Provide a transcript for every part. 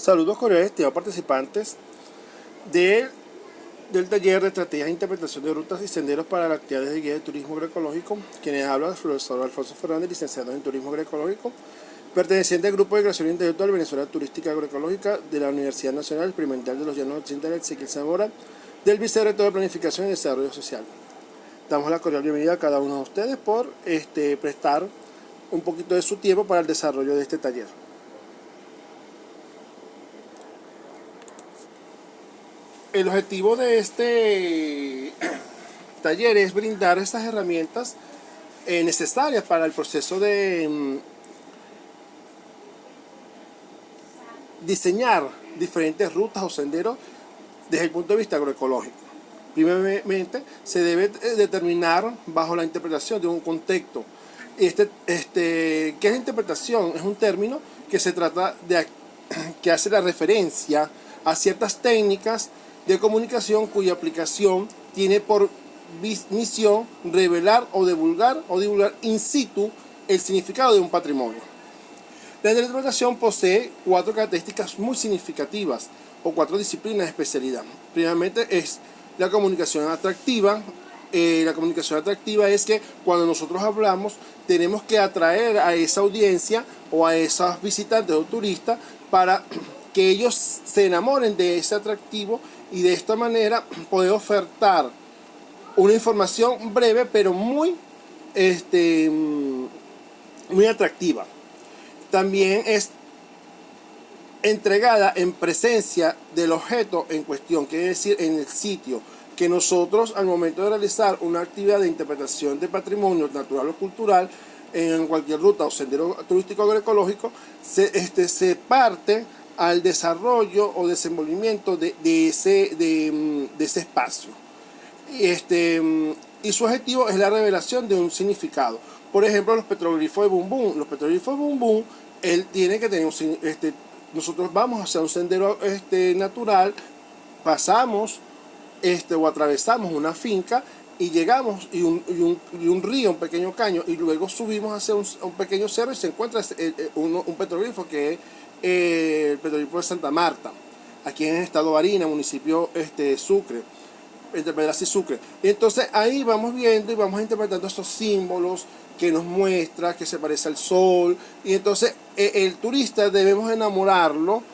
Saludos cordiales, estimados participantes de, del taller de estrategias de interpretación de rutas y senderos para las actividades de guía de turismo agroecológico. Quienes hablan el profesor Alfonso Fernández, licenciado en turismo agroecológico, perteneciente al grupo de creación intelectual Venezuela Turística Agroecológica de la Universidad Nacional Experimental de los Llanos Occidentales, Ezequiel Zamora, del Vicerrector de Planificación y Desarrollo Social. Damos la cordial bienvenida a cada uno de ustedes por prestar un poquito de su tiempo para el desarrollo de este taller. El objetivo de este taller es brindar estas herramientas necesarias para el proceso de diseñar diferentes rutas o senderos desde el punto de vista agroecológico. Primeramente, se debe determinar bajo la interpretación de un contexto. ¿Qué es la interpretación? Es un término que se trata de que hace la referencia a ciertas técnicas de comunicación cuya aplicación tiene por misión revelar o divulgar in situ el significado de un patrimonio. La interpretación posee 4 características muy significativas o 4 disciplinas de especialidad. Primeramente es la comunicación atractiva. La comunicación atractiva es que cuando nosotros hablamos tenemos que atraer a esa audiencia o a esos visitantes o turistas para que ellos se enamoren de ese atractivo y de esta manera poder ofertar una información breve pero muy atractiva. También es entregada en presencia del objeto en cuestión, quiere decir en el sitio, que nosotros al momento de realizar una actividad de interpretación de patrimonio natural o cultural en cualquier ruta o sendero turístico agroecológico, se parte al desarrollo o desenvolvimiento de ese espacio. Y su objetivo es la revelación de un significado. Por ejemplo, los petroglifos de Bum Bum. Los petroglifos de Bum Bum, él tiene que tener nosotros vamos hacia un sendero natural, pasamos o atravesamos una finca y llegamos y un río, un pequeño caño, y luego subimos hacia un pequeño cerro y se encuentra un petroglifo que es el petroglifo de Santa Marta, aquí en el estado Barinas, municipio Sucre, entre Pedras y Sucre. Y entonces ahí vamos viendo y vamos interpretando estos símbolos que nos muestra que se parece al sol, y entonces el turista debemos enamorarlo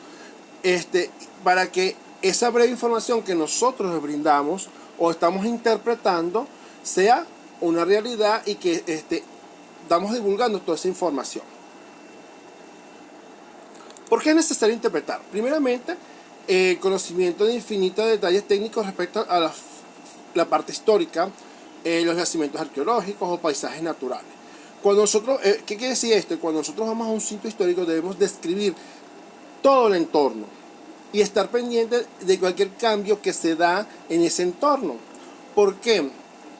para que esa breve información que nosotros le brindamos o estamos interpretando sea una realidad y que estamos divulgando toda esa información. ¿Por qué es necesario interpretar? Primeramente, el conocimiento de infinitos detalles técnicos respecto a la parte histórica, los yacimientos arqueológicos o paisajes naturales. Cuando nosotros, ¿qué quiere decir esto? Cuando nosotros vamos a un sitio histórico debemos describir todo el entorno y estar pendiente de cualquier cambio que se da en ese entorno. ¿Por qué?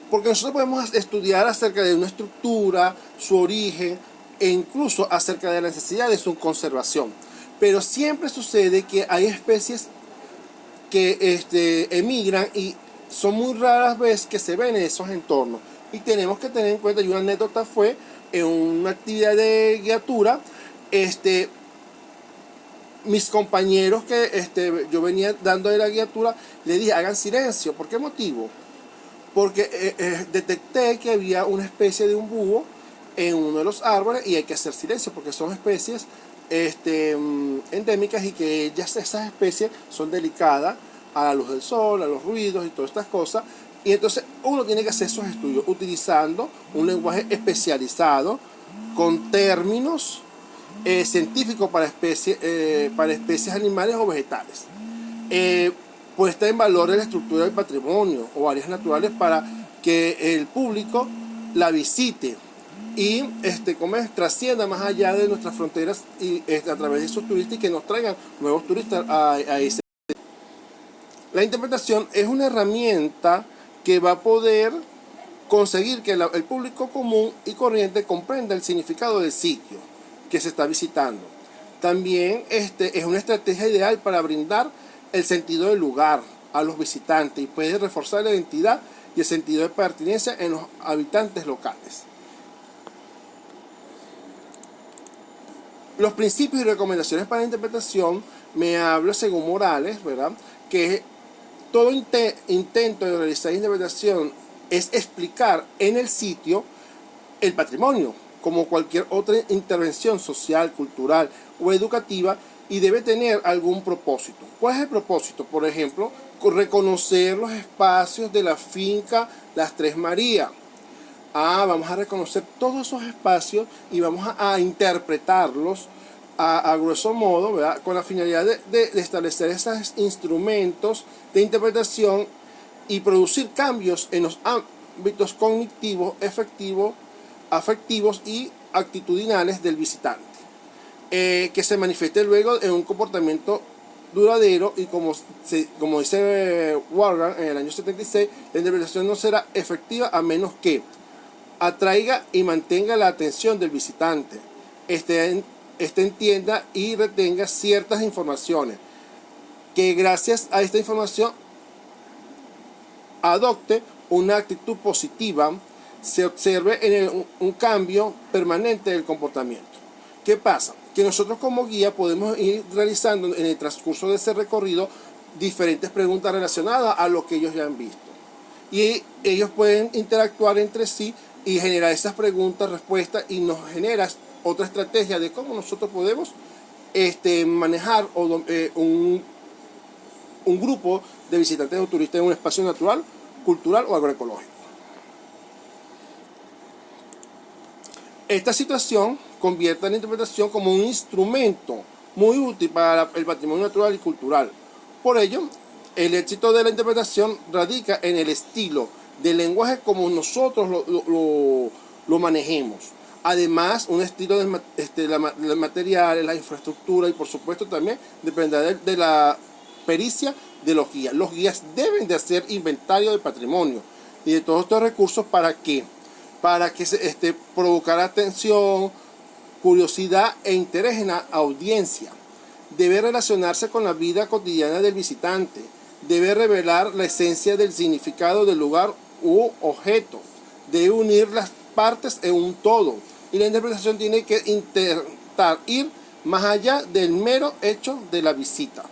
Porque nosotros podemos estudiar acerca de una estructura, su origen e incluso acerca de la necesidad de su conservación. Pero siempre sucede que hay especies que emigran y son muy raras veces que se ven en esos entornos. Y tenemos que tener en cuenta, y una anécdota fue en una actividad de guiatura, mis compañeros que yo venía dando de la guiatura, le dije, hagan silencio. ¿Por qué motivo? Porque detecté que había una especie de un búho en uno de los árboles y hay que hacer silencio porque son especies endémicas y que esas especies son delicadas a la luz del sol, a los ruidos y todas estas cosas. Y entonces uno tiene que hacer esos estudios utilizando un lenguaje especializado con términos científicos para especies animales o vegetales. Puesta en valor de la estructura del patrimonio o áreas naturales para que el público la visite y trascienda más allá de nuestras fronteras y a través de esos turistas y que nos traigan nuevos turistas a ese. La interpretación es una herramienta que va a poder conseguir que el público común y corriente comprenda el significado del sitio que se está visitando. También es una estrategia ideal para brindar el sentido del lugar a los visitantes y puede reforzar la identidad y el sentido de pertenencia en los habitantes locales. Los principios y recomendaciones para la interpretación me habla, según Morales, ¿verdad?, que todo intento de realizar interpretación es explicar en el sitio el patrimonio, como cualquier otra intervención social, cultural o educativa, y debe tener algún propósito. ¿Cuál es el propósito? Por ejemplo, reconocer los espacios de la finca Las Tres Marías. Vamos a reconocer todos esos espacios y vamos a interpretarlos a grueso modo, ¿verdad?, con la finalidad de establecer esos instrumentos de interpretación y producir cambios en los ámbitos cognitivos, afectivos y actitudinales del visitante, que se manifieste luego en un comportamiento duradero. Y como dice Warren en el año 76, la interpretación no será efectiva a menos que atraiga y mantenga la atención del visitante, este entienda y retenga ciertas informaciones, que gracias a esta información adopte una actitud positiva, se observe un cambio permanente del comportamiento. ¿Qué pasa? Que nosotros como guía podemos ir realizando en el transcurso de ese recorrido diferentes preguntas relacionadas a lo que ellos ya han visto. Y ellos pueden interactuar entre sí y generar esas preguntas, respuestas, y nos genera otra estrategia de cómo nosotros podemos manejar un grupo de visitantes o turistas en un espacio natural, cultural o agroecológico. Esta situación convierte la interpretación como un instrumento muy útil para el patrimonio natural y cultural. Por ello, el éxito de la interpretación radica en el estilo del lenguaje como nosotros lo manejemos. Además, un estilo de materiales, la infraestructura, y por supuesto también dependerá de la pericia de los guías. Los guías deben de hacer inventario del patrimonio y de todos estos recursos. ¿Para qué? Para que se provocar atención, curiosidad e interés en la audiencia. Debe relacionarse con la vida cotidiana del visitante. Debe revelar la esencia del significado del lugar u objeto. Debe unir las partes en un todo. Y la interpretación tiene que intentar ir más allá del mero hecho de la visita.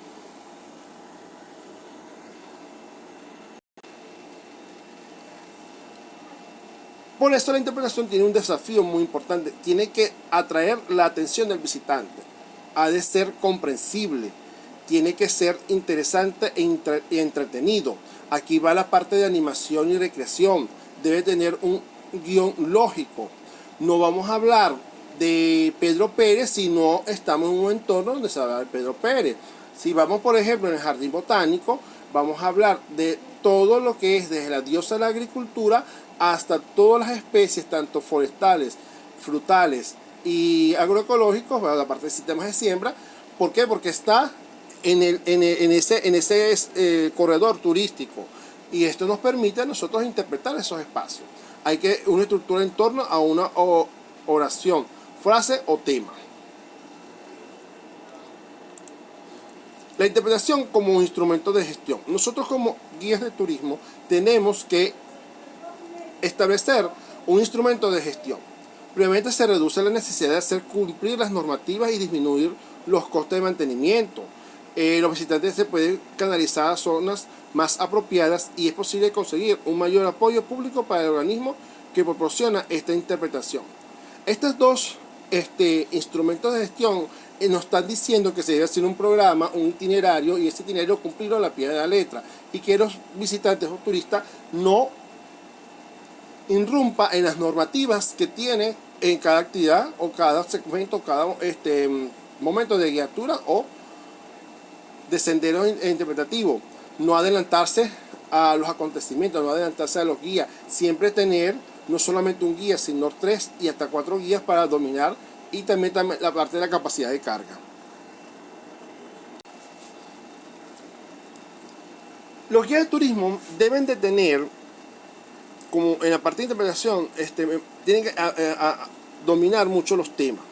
Por eso la interpretación tiene un desafío muy importante. Tiene que atraer la atención del visitante. Ha de ser comprensible. Tiene que ser interesante e entretenido. Aquí va la parte de animación y recreación. Debe tener un guión lógico. No vamos a hablar de Pedro Pérez si no estamos en un entorno donde se habla de Pedro Pérez. Si vamos, por ejemplo, en el jardín botánico, vamos a hablar de todo lo que es desde la diosa de la agricultura hasta todas las especies, tanto forestales, frutales y agroecológicos, aparte de sistemas de siembra. ¿Por qué? Porque está en ese corredor turístico, y esto nos permite a nosotros interpretar esos espacios. Hay que una estructura en torno a una oración, frase o tema. La interpretación como instrumento de gestión. Nosotros como guías de turismo tenemos que establecer un instrumento de gestión. Primeramente se reduce la necesidad de hacer cumplir las normativas y disminuir los costes de mantenimiento. Los visitantes se pueden canalizar a zonas más apropiadas y es posible conseguir un mayor apoyo público para el organismo que proporciona esta interpretación. Estos dos instrumentos de gestión nos están diciendo que se debe hacer un programa, un itinerario, y ese itinerario cumplirlo a la pie de la letra, y que los visitantes o turistas no irrumpa en las normativas que tiene en cada actividad o cada segmento, cada momento de guiatura o de sendero interpretativo. No adelantarse a los acontecimientos, no adelantarse a los guías. Siempre tener no solamente un guía, sino 3 y hasta 4 guías para dominar, y también la parte de la capacidad de carga. Los guías de turismo deben de tener, como en la parte de interpretación, tienen que dominar mucho los temas.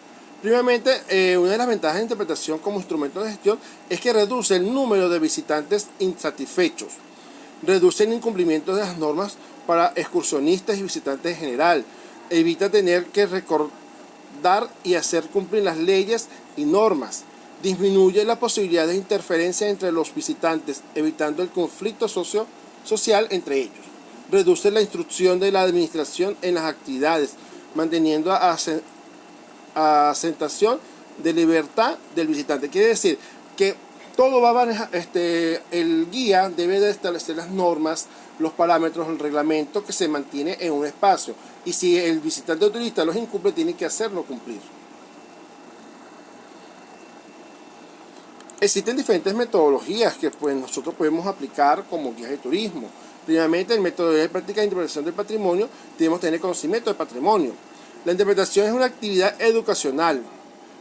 Primeramente, una de las ventajas de interpretación como instrumento de gestión es que reduce el número de visitantes insatisfechos, reduce el incumplimiento de las normas para excursionistas y visitantes en general, evita tener que recordar dar y hacer cumplir las leyes y normas. Disminuye la posibilidad de interferencia entre los visitantes, evitando el conflicto social entre ellos. Reduce la instrucción de la administración en las actividades, manteniendo asentación de libertad del visitante. Quiere decir que todo va a manejar, el guía debe de establecer las normas, los parámetros, el reglamento que se mantiene en un espacio. Y si el visitante o turista los incumple, tiene que hacerlo cumplir. Existen diferentes metodologías que pues, nosotros podemos aplicar como guías de turismo. Primeramente, el método de práctica de interpretación del patrimonio, debemos tener conocimiento del patrimonio. La interpretación es una actividad educacional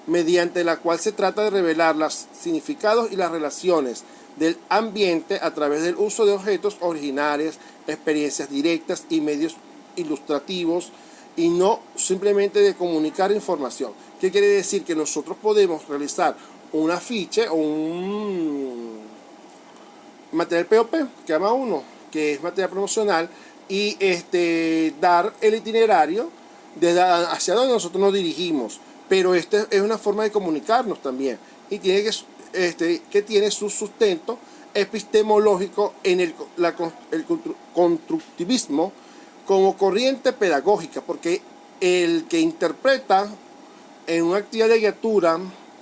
mediante la cual se trata de revelar los significados y las relaciones del ambiente a través del uso de objetos originales, experiencias directas y medios ilustrativos, y no simplemente de comunicar información. ¿Qué quiere decir? Que nosotros podemos realizar un afiche o un material POP, que llama uno, que es material promocional, y dar el itinerario hacia donde nosotros nos dirigimos. Pero esta es una forma de comunicarnos también, y tiene que tiene su sustento epistemológico en el constructivismo como corriente pedagógica, porque el que interpreta en una actividad de guiatura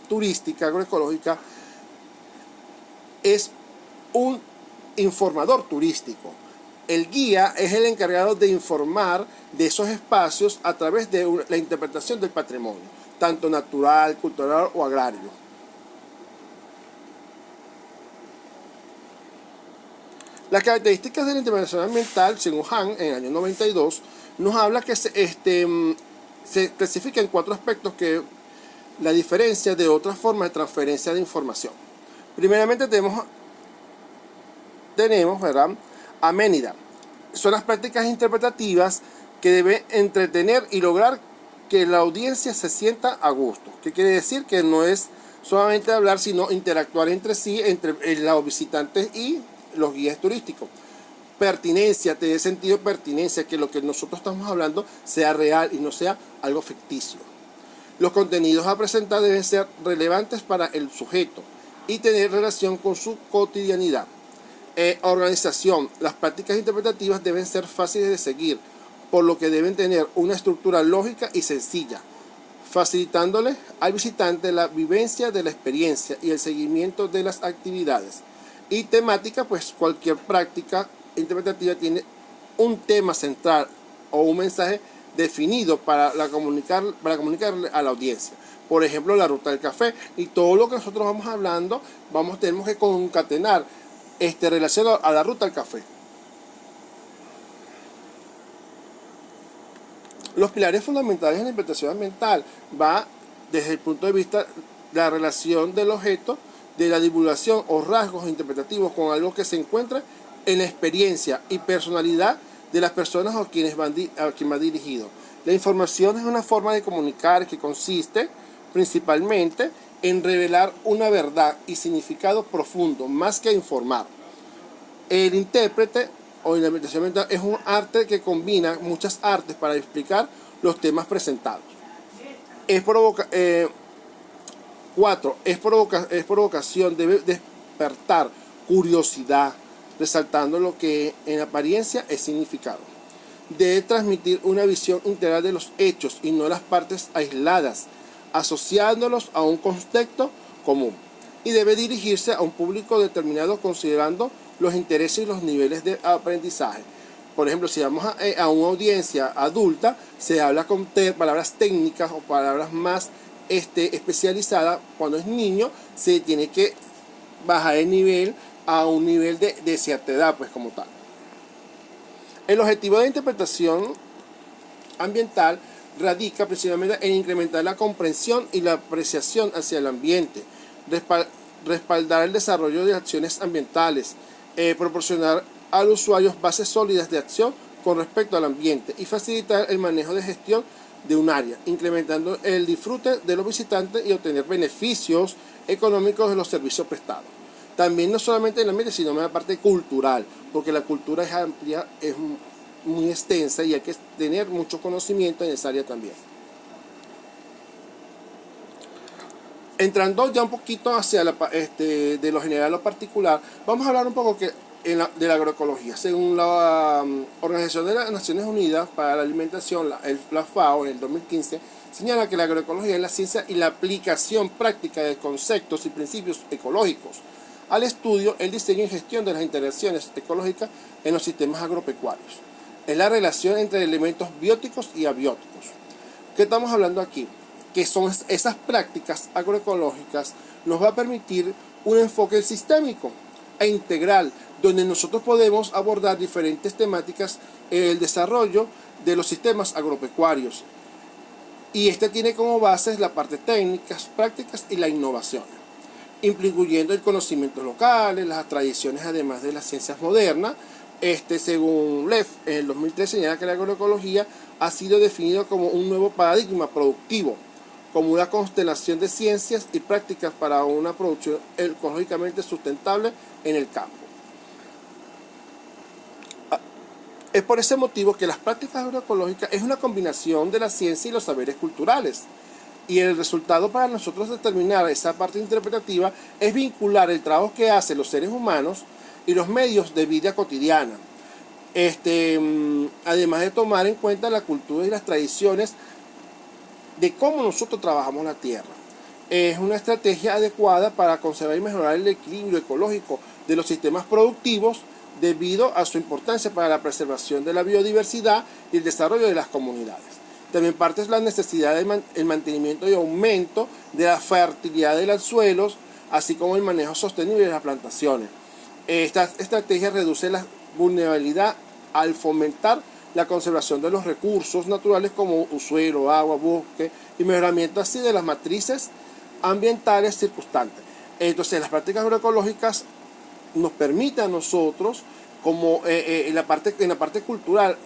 turística agroecológica es un informador turístico. El guía es el encargado de informar de esos espacios a través de la interpretación del patrimonio, tanto natural, cultural o agrario. Las características de la interpretación ambiental, según Han, en el año 92, nos habla que se clasifica en 4 aspectos que la diferencia de otras formas de transferencia de información. Primeramente tenemos, ¿verdad?, amenidad. Son las prácticas interpretativas que deben entretener y lograr que la audiencia se sienta a gusto. ¿Qué quiere decir? Que no es solamente hablar, sino interactuar entre sí, entre los visitantes y los guías turísticos. Pertinencia, tiene sentido pertinencia, que lo que nosotros estamos hablando sea real y no sea algo ficticio. Los contenidos a presentar deben ser relevantes para el sujeto y tener relación con su cotidianidad. Organización. Las prácticas interpretativas deben ser fáciles de seguir, por lo que deben tener una estructura lógica y sencilla, facilitándole al visitante la vivencia de la experiencia y el seguimiento de las actividades. Y temática, pues cualquier práctica interpretativa tiene un tema central o un mensaje definido para comunicarle a la audiencia. Por ejemplo, la ruta del café, y todo lo que nosotros vamos hablando, tenemos que concatenar relacionado a la ruta del café. Los pilares fundamentales de la interpretación ambiental va desde el punto de vista de la relación del objeto, de la divulgación o rasgos interpretativos con algo que se encuentra en la experiencia y personalidad de las personas a quien va dirigido. La información es una forma de comunicar que consiste principalmente en revelar una verdad y significado profundo, más que informar. El intérprete o la interpretación ambiental es un arte que combina muchas artes para explicar los temas presentados. Es provocación, debe despertar curiosidad, resaltando lo que en apariencia es significado. Debe transmitir una visión integral de los hechos y no las partes aisladas, asociándolos a un contexto común. Y debe dirigirse a un público determinado considerando los intereses y los niveles de aprendizaje. Por ejemplo, si vamos a una audiencia adulta, se habla con palabras técnicas o palabras más especializadas. Cuando es niño, se tiene que bajar el nivel a un nivel de cierta edad, pues como tal. El objetivo de interpretación ambiental radica principalmente en incrementar la comprensión y la apreciación hacia el ambiente, respaldar el desarrollo de acciones ambientales, proporcionar al usuario bases sólidas de acción con respecto al ambiente y facilitar el manejo de gestión de un área, incrementando el disfrute de los visitantes y obtener beneficios económicos de los servicios prestados. También no solamente en el ambiente, sino en la parte cultural, porque la cultura es amplia, es muy extensa y hay que tener mucho conocimiento en esa área también. Entrando ya un poquito hacia de lo general a lo particular, vamos a hablar un poco de la agroecología. Según la Organización de las Naciones Unidas para la Alimentación, la FAO, en el 2015, señala que la agroecología es la ciencia y la aplicación práctica de conceptos y principios ecológicos al estudio, el diseño y gestión de las interacciones ecológicas en los sistemas agropecuarios. Es la relación entre elementos bióticos y abióticos. ¿Qué estamos hablando aquí? Que son esas prácticas agroecológicas nos va a permitir un enfoque sistémico e integral, donde nosotros podemos abordar diferentes temáticas en el desarrollo de los sistemas agropecuarios. Y este tiene como bases la parte técnicas, prácticas y la innovación, incluyendo el conocimiento local, las tradiciones, además de las ciencias modernas. Según Leff, en el 2003 señala que la agroecología ha sido definido como un nuevo paradigma productivo, como una constelación de ciencias y prácticas para una producción ecológicamente sustentable en el campo. Es por ese motivo que las prácticas agroecológicas es una combinación de la ciencia y los saberes culturales. Y el resultado para nosotros determinar esa parte interpretativa es vincular el trabajo que hacen los seres humanos y los medios de vida cotidiana. Además de tomar en cuenta la cultura y las tradiciones de cómo nosotros trabajamos la tierra. Es una estrategia adecuada para conservar y mejorar el equilibrio ecológico de los sistemas productivos debido a su importancia para la preservación de la biodiversidad y el desarrollo de las comunidades. También parte de la necesidad del mantenimiento y aumento de la fertilidad de los suelos, así como el manejo sostenible de las plantaciones. Esta estrategia reduce la vulnerabilidad al fomentar la conservación de los recursos naturales como suelo, agua, bosque y mejoramiento así de las matrices ambientales circunstantes. Entonces, las prácticas agroecológicas nos permiten a nosotros, como en la parte cultural,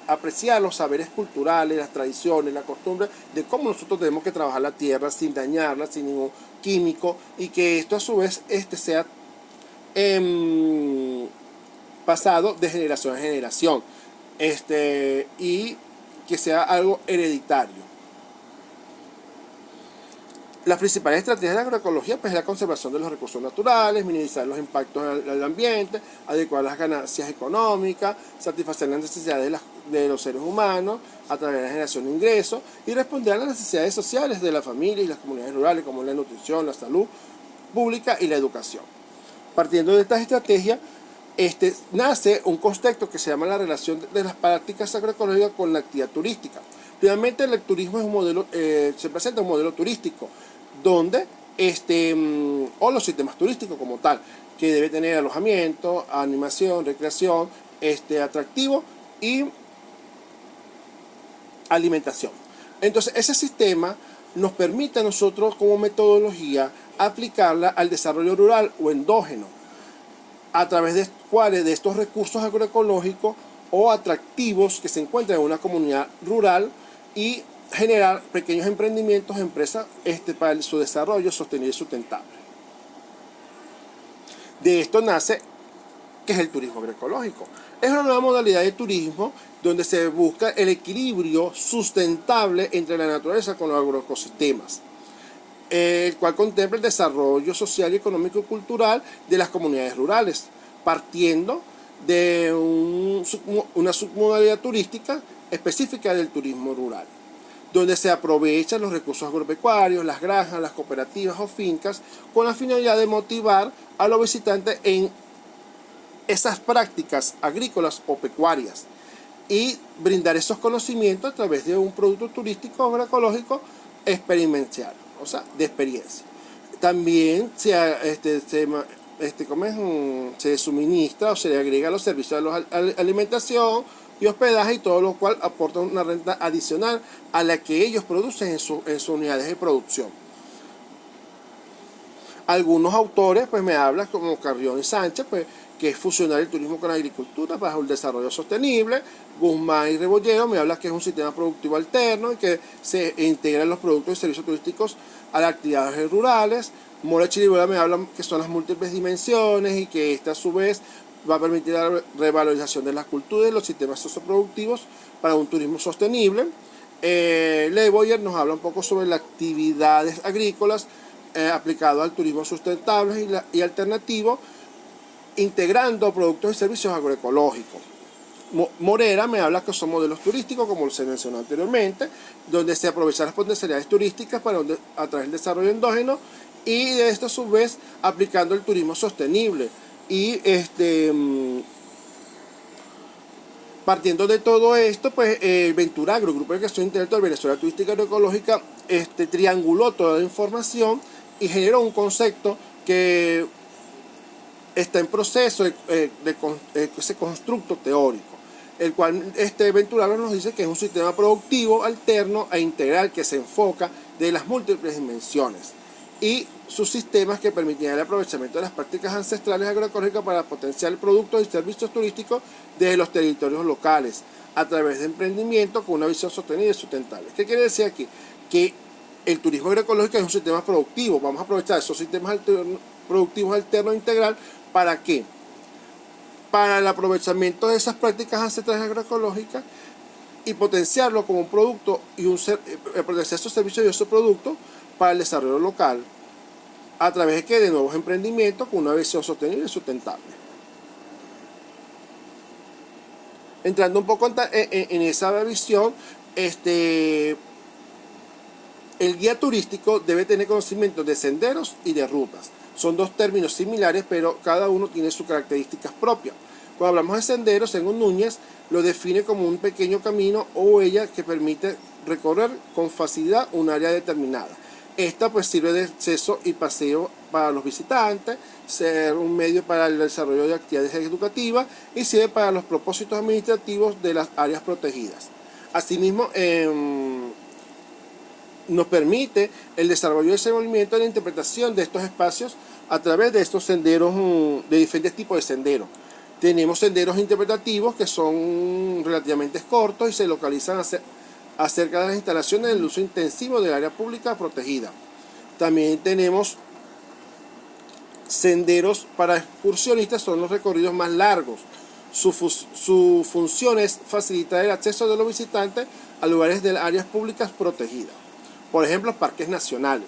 apreciar los saberes culturales, las tradiciones, la costumbre de cómo nosotros tenemos que trabajar la tierra sin dañarla, sin ningún químico, y que esto a su vez sea pasado de generación en generación, y que sea algo hereditario. Las principales estrategias de la agroecología pues, es la conservación de los recursos naturales, minimizar los impactos al ambiente, adecuar las ganancias económicas, satisfacer las necesidades de los seres humanos a través de la generación de ingresos y responder a las necesidades sociales de la familia y las comunidades rurales como la nutrición, la salud pública y la educación. Partiendo de estas estrategias, nace un concepto que se llama la relación de las prácticas agroecológicas con la actividad turística. Realmente el turismo es un modelo, se presenta un modelo turístico, donde o los sistemas turísticos como tal, que debe tener alojamiento, animación, recreación, atractivo y alimentación. Entonces ese sistema nos permite a nosotros como metodología aplicarla al desarrollo rural o endógeno, a través de cuáles de estos recursos agroecológicos o atractivos que se encuentran en una comunidad rural y generar pequeños emprendimientos, empresas para su desarrollo sostenible y sustentable. De esto nace que es el turismo agroecológico. Es una nueva modalidad de turismo donde se busca el equilibrio sustentable entre la naturaleza con los agroecosistemas, el cual contempla el desarrollo social, económico y cultural de las comunidades rurales, partiendo de una submodalidad turística específica del turismo rural, donde se aprovechan los recursos agropecuarios, las granjas, las cooperativas o fincas, con la finalidad de motivar a los visitantes en esas prácticas agrícolas o pecuarias y brindar esos conocimientos a través de un producto turístico agroecológico experimental, o sea, de experiencia. También se suministra o se le agrega los servicios de alimentación y hospedaje, y todo lo cual aporta una renta adicional a la que ellos producen en sus unidades de producción. Algunos autores pues me hablan, como Carrión y Sánchez, pues, que es fusionar el turismo con la agricultura para un desarrollo sostenible. Guzmán y Rebollero me hablan que es un sistema productivo alterno y que se integran los productos y servicios turísticos a las actividades rurales. Mora y Chiriboga me hablan que son las múltiples dimensiones y que esta a su vez va a permitir la revalorización de las culturas y los sistemas socioproductivos para un turismo sostenible. Leboyer nos habla un poco sobre las actividades agrícolas aplicado al turismo sustentable y alternativo, integrando productos y servicios agroecológicos. Morera me habla que son modelos turísticos, como se mencionó anteriormente, donde se aprovechan las potencialidades turísticas para a través del desarrollo endógeno y de esto a su vez aplicando el turismo sostenible. Y partiendo de todo esto, pues el Venturagro, Grupo de Gestión Intelectual Venezuela Turística Agroecológica, trianguló toda la información y generó un concepto que está en proceso de ese constructo teórico, el cual Venturagro nos dice que es un sistema productivo alterno e integral que se enfoca de las múltiples dimensiones y sus sistemas que permitirán el aprovechamiento de las prácticas ancestrales agroecológicas para potenciar productos y servicios turísticos desde los territorios locales a través de emprendimiento con una visión sostenible y sustentable. ¿Qué quiere decir aquí? Que el turismo agroecológico es un sistema productivo. Vamos a aprovechar esos sistemas productivos alternos e integral. ¿Para qué? Para el aprovechamiento de esas prácticas ancestrales agroecológicas y potenciarlo como un producto y potenciar esos servicios y esos productos para el desarrollo local a través de nuevos emprendimientos con una visión sostenible y sustentable. Entrando un poco en esa visión, el guía turístico debe tener conocimiento de senderos y de rutas. Son dos términos similares, pero cada uno tiene sus características propias. Cuando hablamos de senderos, según Núñez, lo define como un pequeño camino o huella que permite recorrer con facilidad un área determinada. Esta pues sirve de acceso y paseo para los visitantes, ser un medio para el desarrollo de actividades educativas y sirve para los propósitos administrativos de las áreas protegidas. Asimismo, nos permite el desarrollo y desenvolvimiento de la interpretación de estos espacios a través de estos senderos, de diferentes tipos de senderos. Tenemos senderos interpretativos que son relativamente cortos y se localizan acerca de las instalaciones del uso intensivo del área pública protegida. También tenemos senderos para excursionistas, son los recorridos más largos. Su función es facilitar el acceso de los visitantes a lugares de áreas públicas protegidas. Por ejemplo, parques nacionales.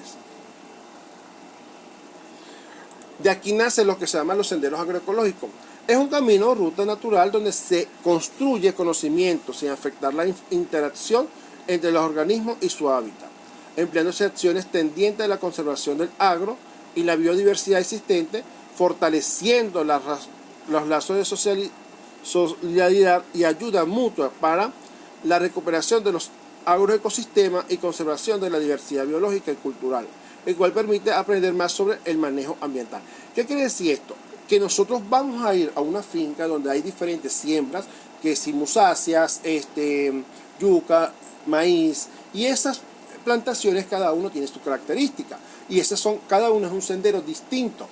De aquí nace lo que se llaman los senderos agroecológicos. Es un camino o ruta natural donde se construye conocimiento sin afectar la interacción entre los organismos y su hábitat, empleándose acciones tendientes a la conservación del agro y la biodiversidad existente, fortaleciendo los lazos de solidaridad y ayuda mutua para la recuperación de los agroecosistemas y conservación de la diversidad biológica y cultural, el cual permite aprender más sobre el manejo ambiental. ¿Qué quiere decir esto? Que nosotros vamos a ir a una finca donde hay diferentes siembras, que si musáceas, yuca, maíz, y esas plantaciones cada uno tiene su característica, y cada uno es un sendero distinto.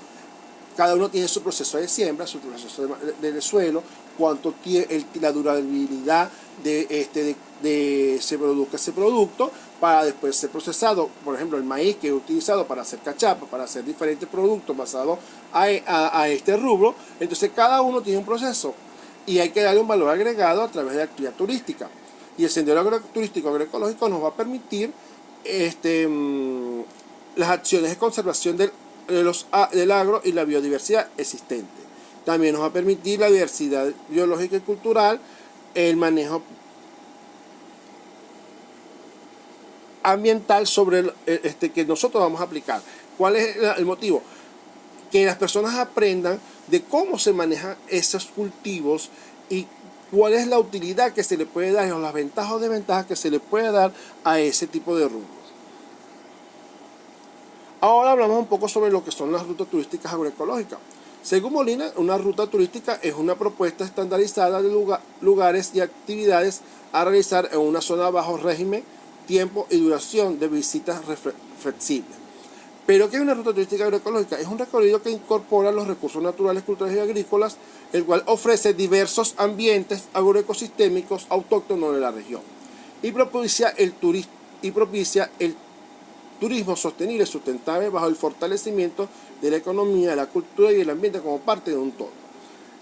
Cada uno tiene su proceso de siembra, su proceso de suelo, cuánto tiene la durabilidad de se produzca ese producto para después ser procesado. Por ejemplo, el maíz que es utilizado para hacer cachapa, para hacer diferentes productos basados a este rubro. Entonces cada uno tiene un proceso y hay que darle un valor agregado a través de la actividad turística. Y el sendero turístico agroecológico nos va a permitir las acciones de conservación del agro y la biodiversidad existente. También nos va a permitir la diversidad biológica y cultural, el manejo ambiental sobre que nosotros vamos a aplicar. ¿Cuál es el motivo? Que las personas aprendan de cómo se manejan esos cultivos y cuál es la utilidad que se le puede dar o las ventajas o desventajas que se le puede dar a ese tipo de rubros. Ahora hablamos un poco sobre lo que son las rutas turísticas agroecológicas. Según Molina, una ruta turística es una propuesta estandarizada de lugares y actividades a realizar en una zona bajo régimen, tiempo y duración de visitas flexibles. Pero ¿qué es una ruta turística agroecológica? Es un recorrido que incorpora los recursos naturales, culturales y agrícolas, el cual ofrece diversos ambientes agroecosistémicos autóctonos de la región y propicia el turismo sostenible y sustentable bajo el fortalecimiento de la economía, de la cultura y el ambiente como parte de un todo.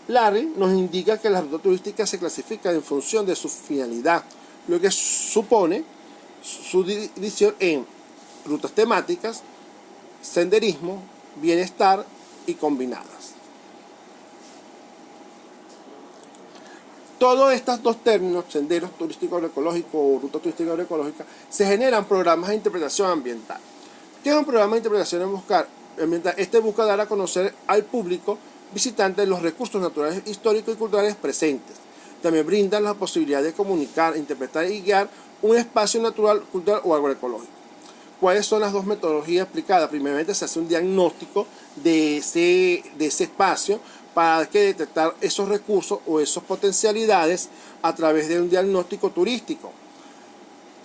Larry nos indica que la ruta turística se clasifica en función de su finalidad, lo que supone su división en rutas temáticas, senderismo, bienestar y combinadas. Todos estos dos términos, senderos turísticos agroecológicos o ruta turística agroecológica, se generan programas de interpretación ambiental. ¿Qué es un programa de interpretación ambiental? Este busca dar a conocer al público visitante los recursos naturales, históricos y culturales presentes. También brindan la posibilidad de comunicar, interpretar y guiar un espacio natural, cultural o agroecológico. ¿Cuáles son las dos metodologías aplicadas? Primeramente se hace un diagnóstico de ese espacio para que detectar esos recursos o esas potencialidades a través de un diagnóstico turístico.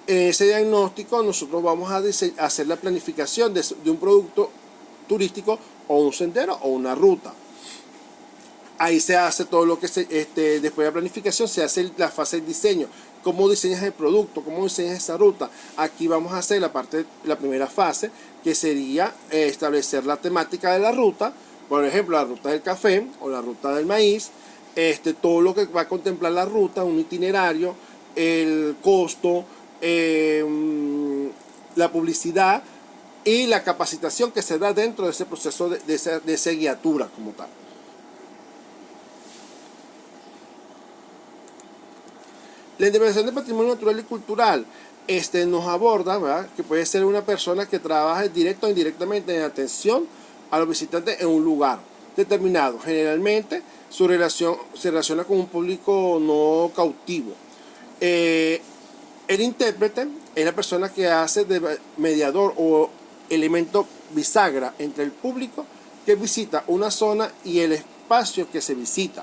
En ese diagnóstico nosotros vamos a hacer la planificación de un producto turístico o un sendero o una ruta. Ahí se hace todo lo que después de la planificación se hace la fase de diseño. ¿Cómo diseñas el producto? ¿Cómo diseñas esa ruta? Aquí vamos a hacer la primera fase, que sería establecer la temática de la ruta. Por ejemplo, la ruta del café o la ruta del maíz. Todo lo que va a contemplar la ruta, un itinerario, el costo, la publicidad y la capacitación que se da dentro de ese proceso de esa guiatura como tal. La interpretación de patrimonio natural y cultural nos aborda, ¿verdad?, que puede ser una persona que trabaje directo o indirectamente en atención a los visitantes en un lugar determinado. Generalmente su relación se relaciona con un público no cautivo. El intérprete es la persona que hace de mediador o elemento bisagra entre el público que visita una zona y el espacio que se visita,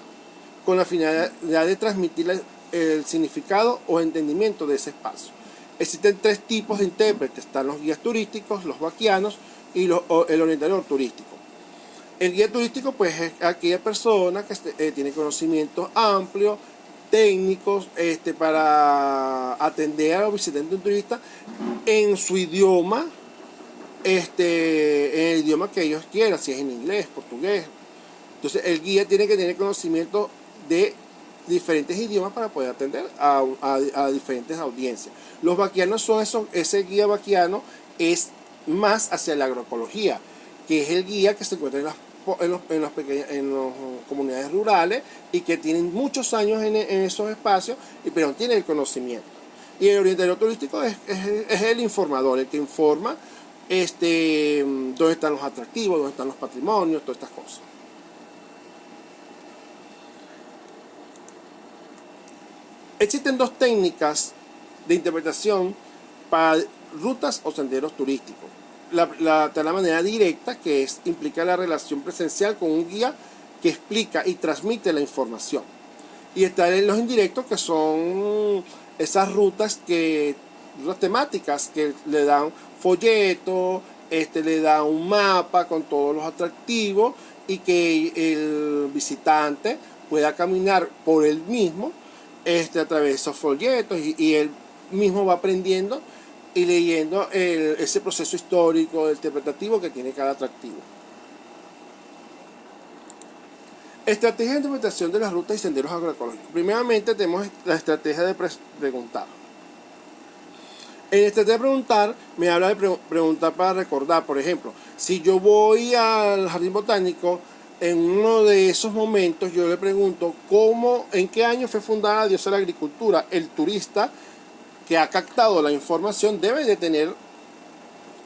con la finalidad de transmitir el significado o entendimiento de ese espacio. Existen tres tipos de intérpretes: están los guías turísticos, los vaquianos y el orientador turístico. El guía turístico pues es aquella persona que tiene conocimientos amplios, técnicos, para atender a los visitantes turistas en su idioma, en el idioma que ellos quieran, si es en inglés, portugués. Entonces el guía tiene que tener conocimiento de diferentes idiomas para poder atender a diferentes audiencias. Los vaquianos son ese guía vaquiano es más hacia la agroecología, que es el guía que se encuentra en las comunidades rurales y que tienen muchos años en esos espacios, pero no tiene el conocimiento. Y el orientador turístico es el informador, el que informa dónde están los atractivos, dónde están los patrimonios, todas estas cosas. Existen dos técnicas de interpretación para rutas o senderos turísticos. La manera directa, que implica la relación presencial con un guía que explica y transmite la información. Y están los indirectos, que son esas rutas temáticas que le dan folleto, le dan un mapa con todos los atractivos y que el visitante pueda caminar por él mismo a través de esos folletos y él mismo va aprendiendo y leyendo ese proceso histórico, interpretativo que tiene cada atractivo. Estrategia de interpretación de las rutas y senderos agroecológicos. Primeramente tenemos la estrategia de preguntar. En la estrategia de preguntar me habla de preguntar para recordar. Por ejemplo, si yo voy al jardín botánico, en uno de esos momentos yo le pregunto en qué año fue fundada la diosa de la agricultura. El turista que ha captado la información debe de tener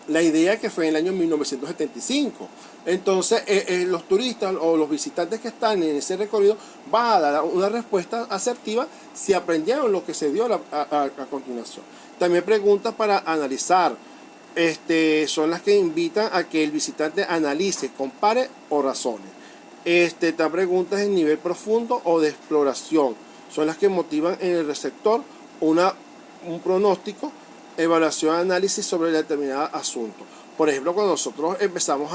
la idea que fue en el año 1975. Entonces los turistas o los visitantes que están en ese recorrido van a dar una respuesta asertiva si aprendieron lo que se dio a continuación. También preguntas para analizar. Son las que invitan a que el visitante analice, compare o razone. Estas preguntas en nivel profundo o de exploración son las que motivan en el receptor un pronóstico, evaluación, análisis sobre determinado asunto. Por ejemplo, cuando nosotros empezamos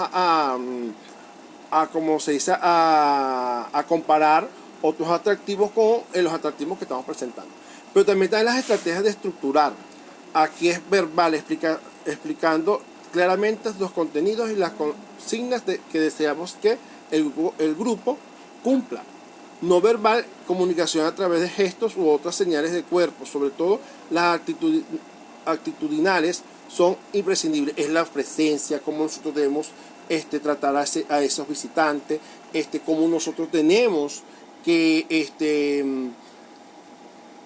como se dice, a comparar otros atractivos con los atractivos que estamos presentando. Pero también están las estrategias de estructurar. Aquí es verbal, explicando claramente los contenidos y las consignas que deseamos que el grupo cumpla. No verbal, comunicación a través de gestos u otras señales de cuerpo, sobre todo las actitudinales son imprescindibles. Es la presencia, cómo nosotros debemos tratar a esos visitantes, cómo nosotros tenemos que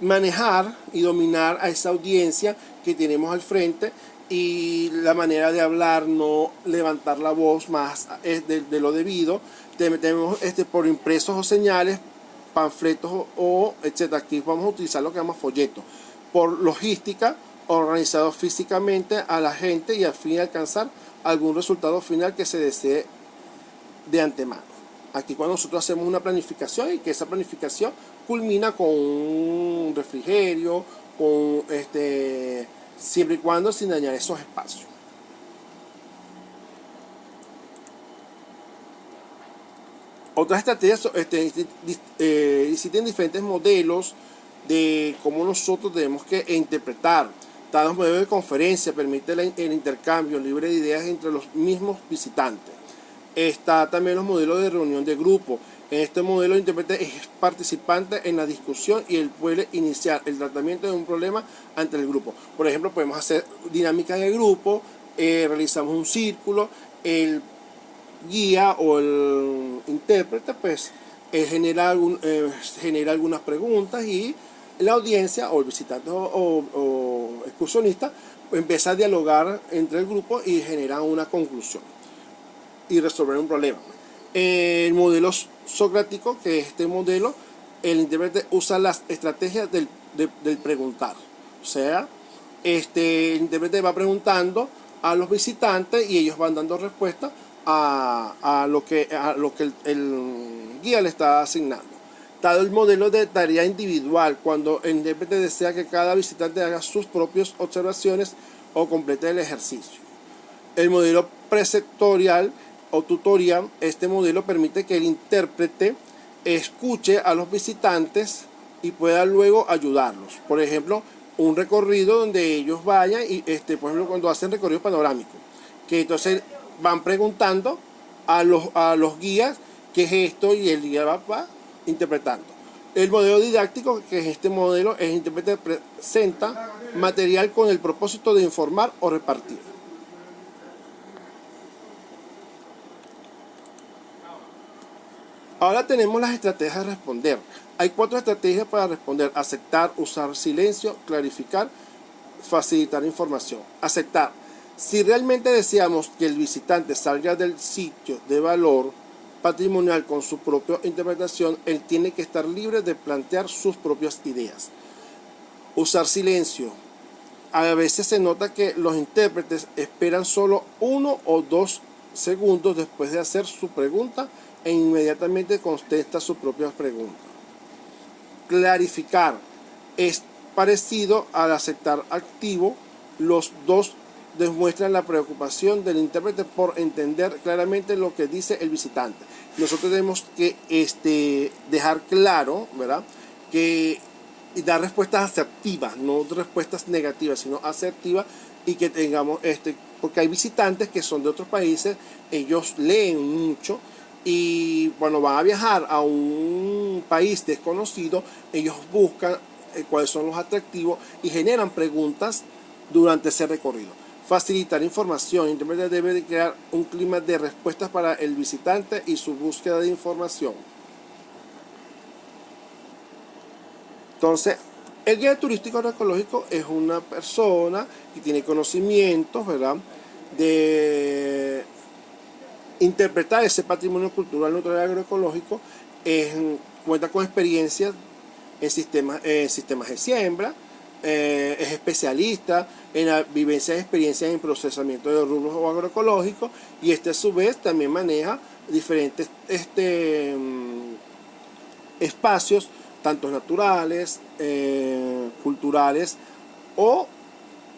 manejar y dominar a esa audiencia que tenemos al frente, y la manera de hablar, no levantar la voz más de lo debido. Tenemos por impresos o señales, panfletos o etcétera. Aquí vamos a utilizar lo que llama folleto. Por logística, organizado físicamente a la gente y al fin de alcanzar algún resultado final que se desee de antemano. Aquí cuando nosotros hacemos una planificación y que esa planificación culmina con un refrigerio, con siempre y cuando sin dañar esos espacios. Otras estrategias existen diferentes modelos de cómo nosotros tenemos que interpretar. Tales modelos de conferencia permiten el intercambio libre de ideas entre los mismos visitantes. Está también los modelos de reunión de grupo. En este modelo, el intérprete es participante en la discusión y él puede iniciar el tratamiento de un problema ante el grupo. Por ejemplo, podemos hacer dinámicas de grupo, realizamos un círculo, el guía o el intérprete pues genera algunas preguntas y la audiencia o el visitante o excursionista empieza a dialogar entre el grupo y genera una conclusión y resolver un problema. El modelo socrático, que es este modelo, el intérprete usa las estrategias del preguntar. O sea, el intérprete va preguntando a los visitantes y ellos van dando respuesta a lo que el guía le está asignando. Dado el modelo de tarea individual, cuando el intérprete desea que cada visitante haga sus propias observaciones o complete el ejercicio. El modelo preceptorial o tutorial, este modelo permite que el intérprete escuche a los visitantes y pueda luego ayudarlos. Por ejemplo, un recorrido donde ellos vayan y, por ejemplo, cuando hacen recorrido panorámico, que entonces van preguntando a los guías qué es esto y el guía va interpretando. El modelo didáctico, que es este modelo, el intérprete presenta material con el propósito de informar o repartir. Ahora tenemos las estrategias de responder. Hay 4 estrategias para responder: aceptar, usar silencio, clarificar, facilitar información. Aceptar. Si realmente deseamos que el visitante salga del sitio de valor patrimonial con su propia interpretación, él tiene que estar libre de plantear sus propias ideas. Usar silencio. A veces se nota que los intérpretes esperan solo 1 o 2 segundos después de hacer su pregunta e inmediatamente contesta sus propias preguntas. Clarificar. Es parecido al aceptar activo. Los dos demuestran la preocupación del intérprete por entender claramente lo que dice el visitante. Nosotros tenemos que dejar claro, ¿verdad?, que dar respuestas asertivas, no respuestas negativas, sino asertivas, y que tengamos porque hay visitantes que son de otros países, ellos leen mucho y cuando van a viajar a un país desconocido, ellos buscan cuáles son los atractivos y generan preguntas durante ese recorrido. Facilitar información. El intérprete debe de crear un clima de respuestas para el visitante y su búsqueda de información. Entonces, el guía turístico agroecológico es una persona que tiene conocimientos, ¿verdad?, de interpretar ese patrimonio cultural natural agroecológico. Cuenta con experiencias en sistemas de siembra, es especialista en la vivencia y experiencia en procesamiento de rubros agroecológicos, y a su vez también maneja diferentes espacios, tanto naturales, culturales o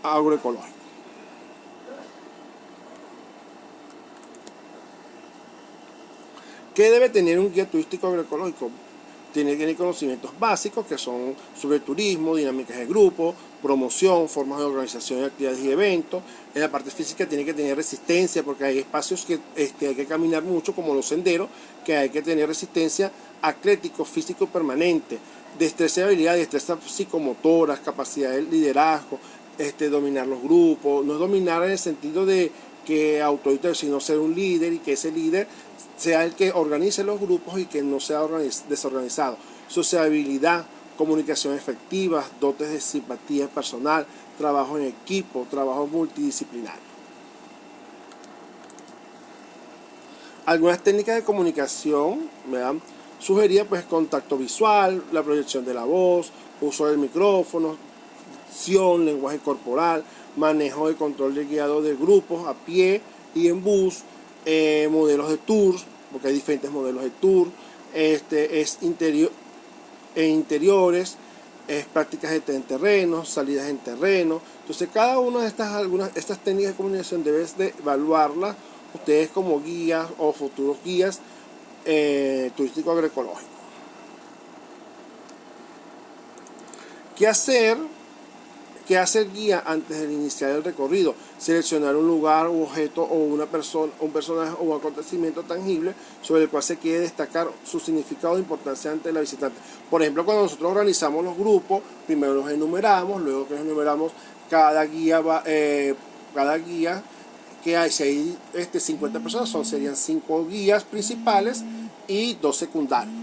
agroecológicos. ¿Qué debe tener un guía turístico agroecológico? Tiene que tener conocimientos básicos que son sobre turismo, dinámicas de grupo, promoción, formas de organización de actividades y eventos. En la parte física tiene que tener resistencia, porque hay espacios que hay que caminar mucho, como los senderos, que hay que tener resistencia, atlético, físico permanente, destreza y habilidad, destreza psicomotoras, capacidad de liderazgo, dominar los grupos, no es dominar en el sentido de que autoritario, sino ser un líder y que ese líder sea el que organice los grupos y que no sea desorganizado. Sociabilidad, comunicación efectiva, dotes de simpatía personal, trabajo en equipo, trabajo multidisciplinario. Algunas técnicas de comunicación, ¿verdad? Sugería pues contacto visual, la proyección de la voz, uso del micrófono, lenguaje corporal, manejo de control de guiado de grupos a pie y en bus, modelos de tours, porque hay diferentes modelos de tour, es interiores, es prácticas en terreno, salidas en terreno. Entonces cada una de estas técnicas de comunicación debes de evaluarlas ustedes como guías o futuros guías turístico agroecológico. ¿Qué hacer? ¿Qué hace el guía antes de iniciar el recorrido? Seleccionar un lugar, un objeto o una persona, un personaje o un acontecimiento tangible sobre el cual se quiere destacar su significado de importancia ante la visitante. Por ejemplo, cuando nosotros organizamos los grupos, primero los enumeramos, luego que los enumeramos, cada guía que hay, si hay 50 personas, serían 5 guías principales y 2 secundarios.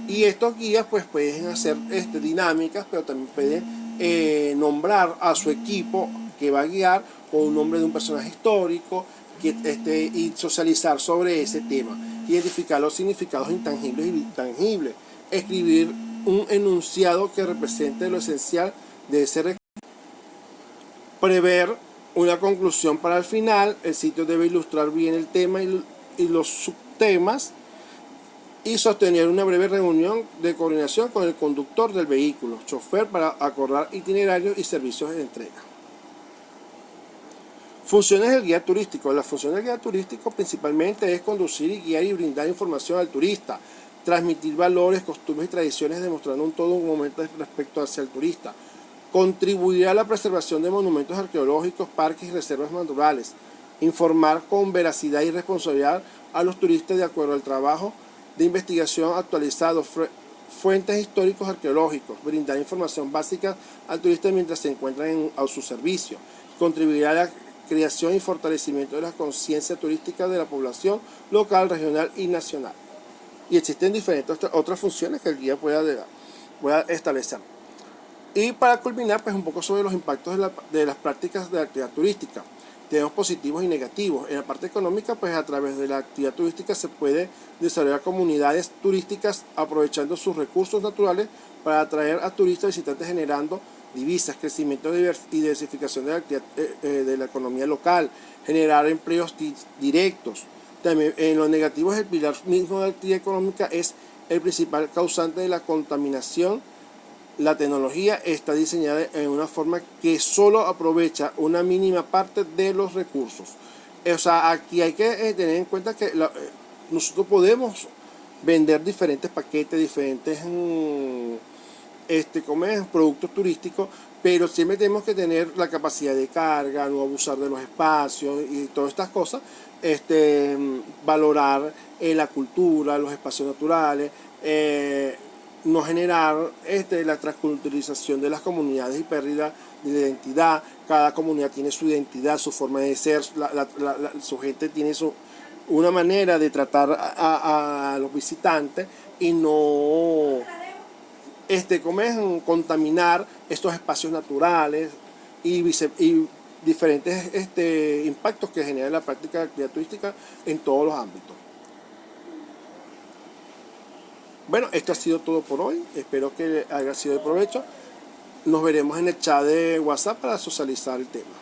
Y estos guías pues pueden hacer dinámicas, pero también pueden nombrar a su equipo que va a guiar con un nombre de un personaje histórico y socializar sobre ese tema, identificar los significados intangibles y tangibles, escribir un enunciado que represente lo esencial de ese recorrido, prever una conclusión para el final. El sitio debe ilustrar bien el tema y los subtemas, y sostener una breve reunión de coordinación con el conductor del vehículo, chofer, para acordar itinerarios y servicios de entrega. Funciones del guía turístico. La función del guía turístico principalmente es conducir y guiar y brindar información al turista, transmitir valores, costumbres y tradiciones, demostrando todo un momento respecto hacia el turista, contribuir a la preservación de monumentos arqueológicos, parques y reservas naturales, informar con veracidad y responsabilidad a los turistas de acuerdo al trabajo de investigación actualizado, fuentes históricos arqueológicos, brindar información básica al turista mientras se encuentran a su servicio, contribuir a la creación y fortalecimiento de la conciencia turística de la población local, regional y nacional. Y existen diferentes otras funciones que el guía pueda establecer. Y para culminar, pues un poco sobre los impactos de las prácticas de la actividad turística. Tenemos positivos y negativos. En la parte económica, pues a través de la actividad turística se puede desarrollar comunidades turísticas aprovechando sus recursos naturales para atraer a turistas visitantes, generando divisas, crecimiento y diversificación de la actividad, de la economía local, generar empleos directos. También en lo negativo, el pilar mismo de la actividad económica es el principal causante de la contaminación. La tecnología está diseñada en una forma que solo aprovecha una mínima parte de los recursos. O sea, aquí hay que tener en cuenta que nosotros podemos vender diferentes paquetes, diferentes productos turísticos, pero siempre tenemos que tener la capacidad de carga, no abusar de los espacios y todas estas cosas, valorar la cultura, los espacios naturales, no generar la transculturalización de las comunidades y pérdida de la identidad. Cada comunidad tiene su identidad, su forma de ser, su gente tiene una manera de tratar a los visitantes y no contaminar estos espacios naturales y diferentes impactos que genera la práctica de actividad turística en todos los ámbitos. Bueno, esto ha sido todo por hoy. Espero que haya sido de provecho. Nos veremos en el chat de WhatsApp para socializar el tema.